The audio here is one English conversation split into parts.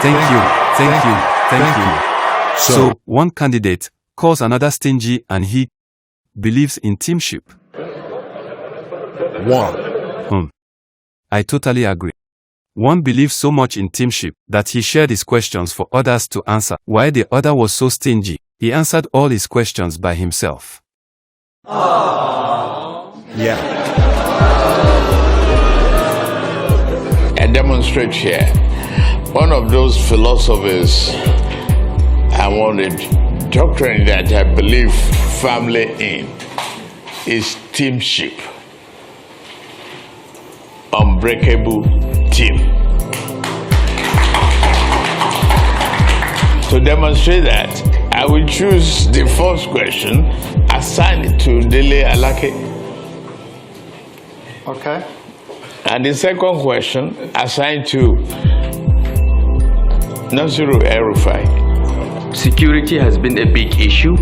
Thank you. So, one candidate calls another stingy and he believes in teamship. I totally agree. One believes so much in teamship that he shared his questions for others to answer. While the other was so stingy, he answered all his questions by himself. Yeah. I demonstrate here. One of those philosophies I wanted, doctrine that I believe firmly in is teamship. Unbreakable team. To demonstrate that, I will choose the first question, assign it to Dele Alake. Okay. And the second question, assigned to Nasiru El-Rufai. Security has been a big issue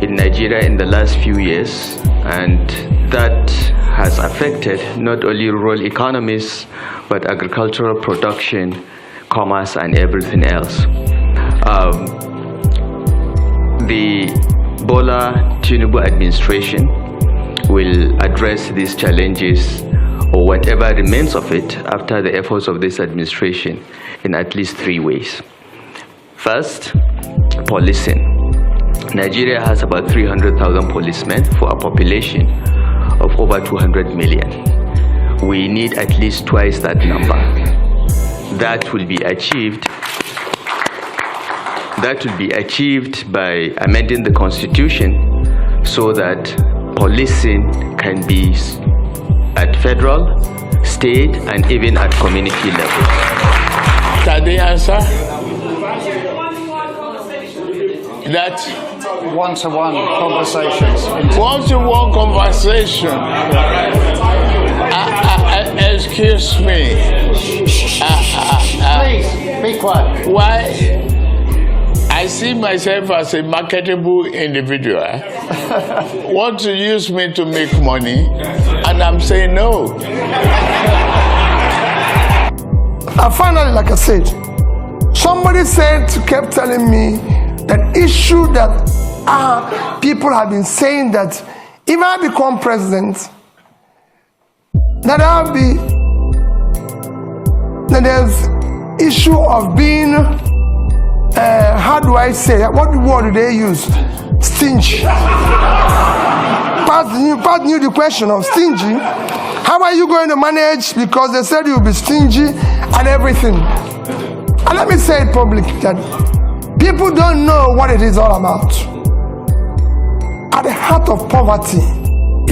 in Nigeria in the last few years, and that has affected not only rural economies, but agricultural production, commerce, and everything else. The Bola Tinubu administration will address these challenges, or whatever remains of it, after the efforts of this administration in at least 3 ways. First, policing. Nigeria has about 300,000 policemen for a population of over 200 million. We need at least twice that number. That will be achieved by amending the constitution so that policing can be at federal, state, and even at community level. Can they answer? That One-to-one conversations. one-to-one conversation. Excuse me. Please, be quiet. Why? I see myself as a marketable individual. Want to use me to make money, and I'm saying no. Finally, like I said, somebody kept telling me that issue that people have been saying that if I become president, that there's issue of being, how do I say that? What word do they use? Stingy. Pat knew the question of stingy. How are you going to manage? Because they said you'll be stingy and everything. And let me say it publicly that people don't know what it is all about. At the heart of poverty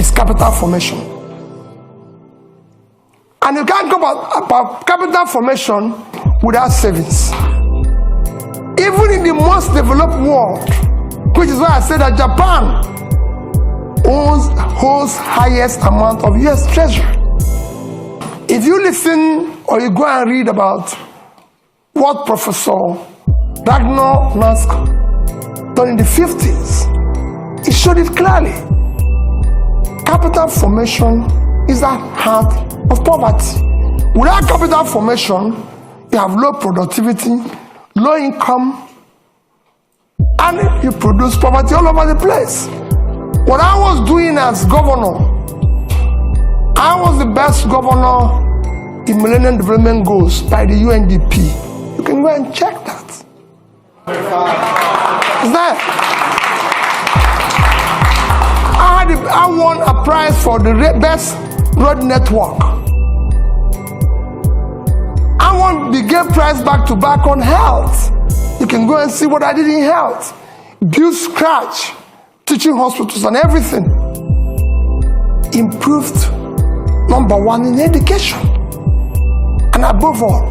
is capital formation. And you can't go about capital formation without savings. Even in the most developed world, which is why I said that Japan holds highest amount of US treasury. If you listen or you go and read about what Professor Ragnar Nask done in the 50s, he showed it clearly. Capital formation is the heart of poverty. Without capital formation, you have low productivity, low income, and you produce poverty all over the place. What I was doing as governor, I was the best governor in Millennium Development Goals by the UNDP. You can go and check that. Is that? I won a prize for the best road network. I won the game prize back to back on health. You can go and see what I did in health. Build scratch, teaching hospitals and everything. Improved #1 in education. And above all,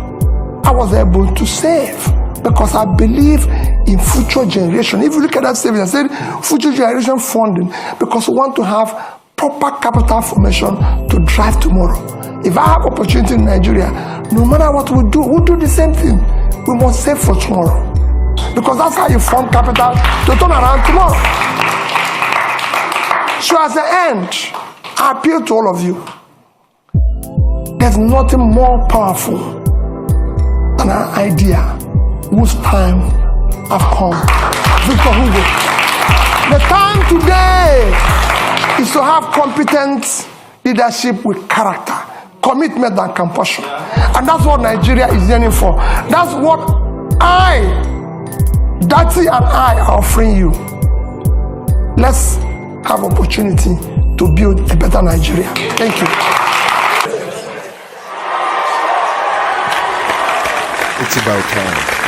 I was able to save because I believe in future generation. If you look at that savings, I said future generation funding because we want to have proper capital formation to drive tomorrow. If I have opportunity in Nigeria, no matter what we do, we'll do the same thing. We must save for tomorrow. Because that's how you form capital to turn around tomorrow. So as the end, I appeal to all of you. There's nothing more powerful an idea whose time have come. Victor Hugo. The time today is to have competent leadership with character, commitment and compassion. And that's what Nigeria is yearning for. That's what Dati and I are offering you. Let's have opportunity to build a better Nigeria. Thank you. It's about time.